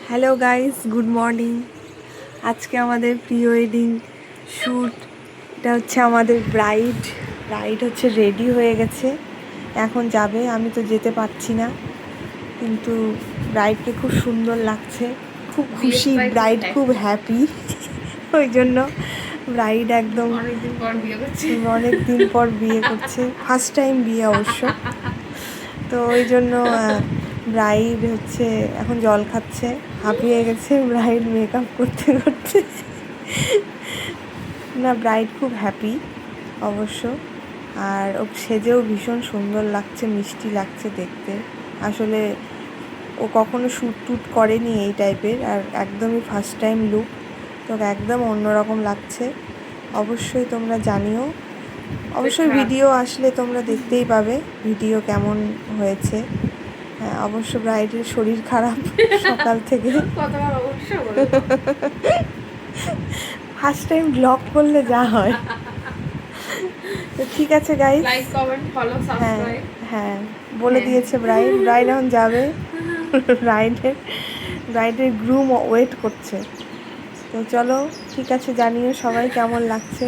Hello guys, good morning. আজকে আমাদের pre wedding shoot. এটা হচ্ছে আমাদের ব্রাইড হচ্ছে রেডি হয়ে গেছে, এখন যাবে। আমি তো যেতে পারছি না, কিন্তু ব্রাইডকে খুব সুন্দর লাগছে, খুব খুশি। ব্রাইড খুব হ্যাপি ওই জন্য ব্রাইড একদম অনেক দিন পর বিয়ে করছে, ফার্স্ট টাইম বিয়ে অবশ্য। তো ওই জন্য ব্রাইড হচ্ছে এখন জল খাচ্ছে, হাঁপিয়ে গেছে ব্রাইড মেকআপ করতে করতে। না, ব্রাইড খুব হ্যাপি অবশ্য, আর ও সেজেও ভীষণ সুন্দর লাগছে, মিষ্টি লাগছে দেখতে। আসলে ও কখনো শ্যুট টুট করেনি এই টাইপের, আর একদমই ফার্স্ট টাইম লুক, তো একদম অন্যরকম লাগছে। অবশ্যই তোমরা জানিও, অবশ্যই ভিডিও আসলে তোমরা দেখতেই পাবে ভিডিও কেমন হয়েছে। হ্যাঁ, অবশ্য ব্রাইডের শরীর খারাপ সকাল থেকে। ফার্স্ট টাইম ব্লগ করলে যা হয়। তো ঠিক আছে guys, like comment follow subscribe. হ্যাঁ বলে দিয়েছে ব্রাইড এখন যাবে। ব্রাইডের গ্রুম ওয়েট করছে। তো চলো, ঠিক আছে, জানিও সবাই কেমন লাগছে।